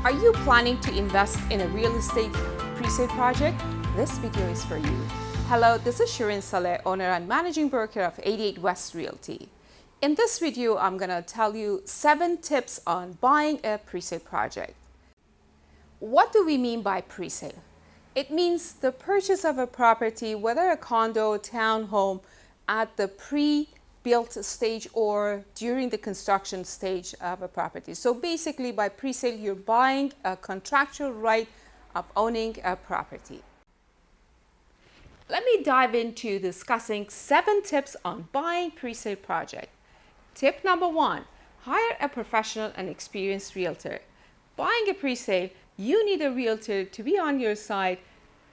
Are you planning to invest in a real estate pre-sale project? This video is for you. Hello, this is Shirin Saleh, owner and managing broker of 88 West Realty. In this video, I'm going to tell you 7 tips on buying a pre-sale project. What do we mean by pre-sale? It means the purchase of a property, whether a condo, townhome, at the pre-built stage or during the construction stage of a property. So basically by pre-sale, you're buying a contractual right of owning a property. Let me dive into discussing 7 tips on buying pre-sale project. Tip number 1, hire a professional and experienced realtor. Buying a pre-sale, you need a realtor to be on your side.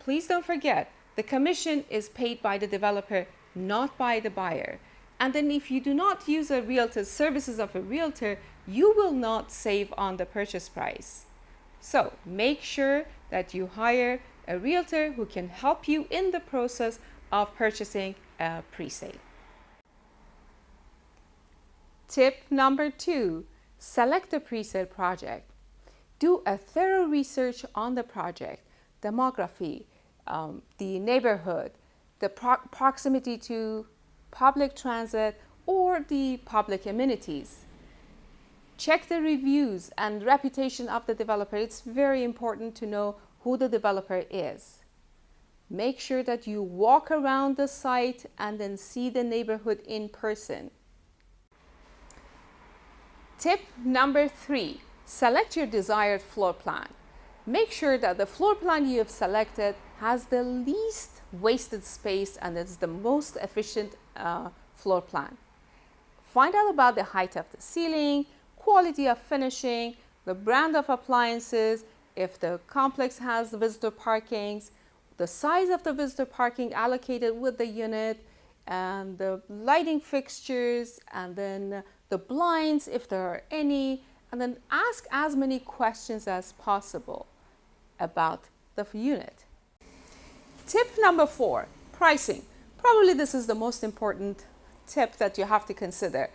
Please don't forget, the commission is paid by the developer, not by the buyer. And then if you do not use a realtor, services of a realtor, you will not save on the purchase price. So make sure that you hire a realtor who can help you in the process of purchasing a pre-sale. Tip number 2, select a pre-sale project. Do a thorough research on the project, demography, the neighborhood, the proximity to public transit or the public amenities. Check the reviews and reputation of the developer. It's very important to know who the developer is. Make sure that you walk around the site and then see the neighborhood in person. Tip number 3, select your desired floor plan. Make sure that the floor plan you have selected has the least wasted space and it's the most efficient floor plan. Find out about the height of the ceiling, quality of finishing, the brand of appliances, if the complex has visitor parkings, the size of the visitor parking allocated with the unit, and the lighting fixtures, and then the blinds if there are any, and then ask as many questions as possible about the unit. Tip number 4, pricing. Probably this is the most important tip that you have to consider.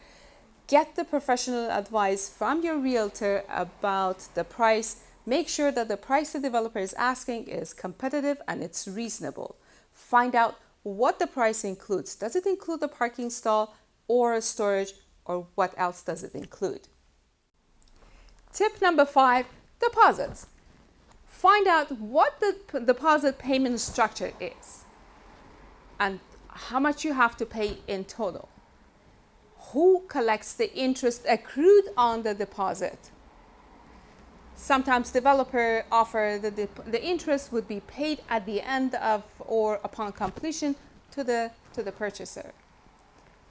Get the professional advice from your realtor about the price. Make sure that the price the developer is asking is competitive and it's reasonable. Find out what the price includes. Does it include the parking stall or a storage, or what else does it include? Tip number 5, deposits. Find out what the deposit payment structure is and how much you have to pay in total. Who collects the interest accrued on the deposit? Sometimes developer offer the interest would be paid at the end of or upon completion to the purchaser.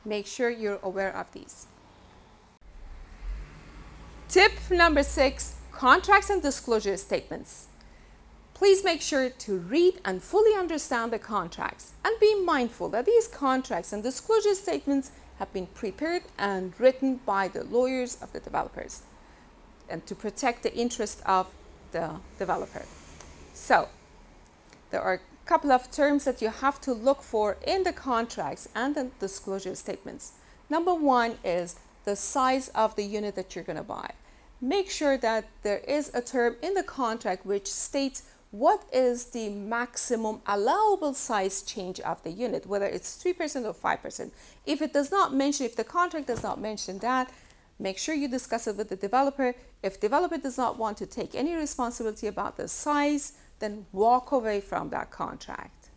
Make sure you're aware of these. Tip number 6, contracts and disclosure statements. Please make sure to read and fully understand the contracts and be mindful that these contracts and disclosure statements have been prepared and written by the lawyers of the developers and to protect the interest of the developer. So there are a couple of terms that you have to look for in the contracts and the disclosure statements. Number 1 is the size of the unit that you're going to buy. Make sure that there is a term in the contract which states what is the maximum allowable size change of the unit, whether it's 3% or 5%. If the contract does not mention that, make sure you discuss it with the developer. If developer does not want to take any responsibility about the size, then walk away from that contract.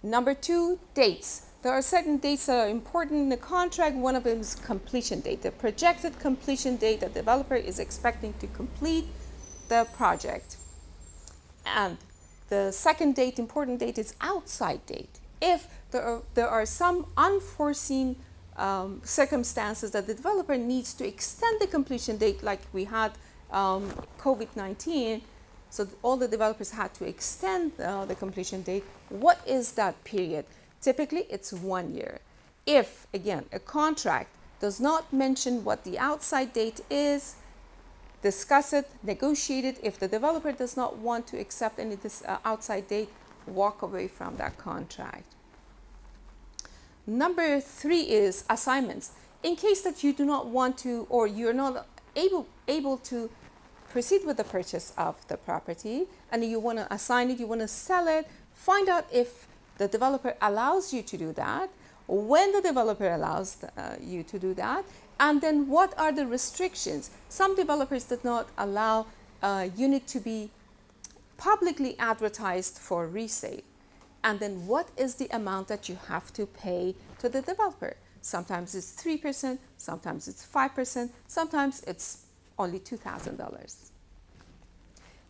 Number 2, dates. There are certain dates that are important in the contract. One of them is completion date, the projected completion date that the developer is expecting to complete the project. And the second date, important date, is outside date. If there are some unforeseen circumstances that the developer needs to extend the completion date, like we had COVID-19, so all the developers had to extend the completion date. What is that period? Typically, it's 1 year. If, again, a contract does not mention what the outside date is, discuss it, negotiate it. If the developer does not want to accept any this outside date, walk away from that contract. Number 3 is assignments. In case that you do not want to, or you're not able to proceed with the purchase of the property, and you want to assign it, you want to sell it, find out if the developer allows you to do that, when the developer allows you to do that, and then what are the restrictions. Some developers did not allow a unit to be publicly advertised for resale. And then what is the amount that you have to pay to the developer? Sometimes it's 3%, sometimes it's 5%, sometimes it's only $2,000.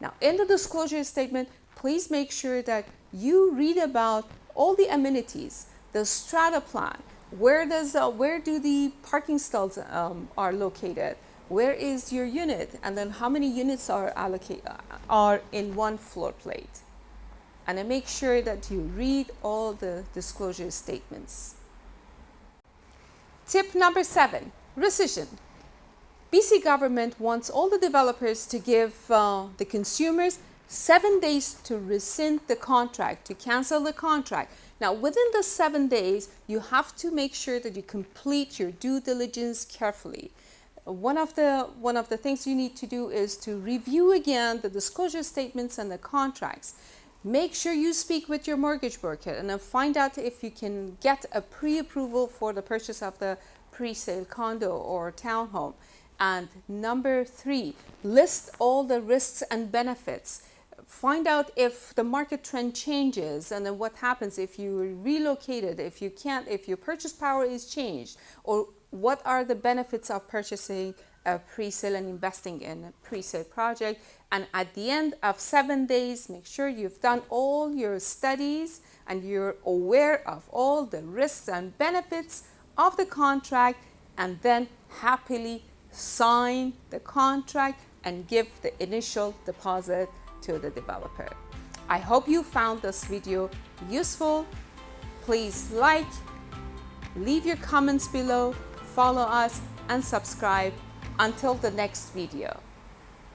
Now, in the disclosure statement, please make sure that you read about all the amenities, the strata plan, where do the parking stalls are located, where is your unit, and then how many units are in one floor plate. And then make sure that you read all the disclosure statements. Tip number 7, rescission. BC government wants all the developers to give the consumers 7 days to rescind the contract, to cancel the contract. Now, within the 7 days, you have to make sure that you complete your due diligence carefully. One of the things you need to do is to review again the disclosure statements and the contracts. Make sure you speak with your mortgage broker and then find out if you can get a pre-approval for the purchase of the presale condo or townhome. And number 3, list all the risks and benefits. Find out if the market trend changes, and then what happens if you relocated, if your purchase power is changed, or what are the benefits of purchasing a presale and investing in a presale project. And at the end of 7 days, make sure you've done all your studies and you're aware of all the risks and benefits of the contract, and then happily sign the contract and give the initial deposit to the developer. I hope you found this video useful. Please like, leave your comments below, follow us, and subscribe. Until the next video.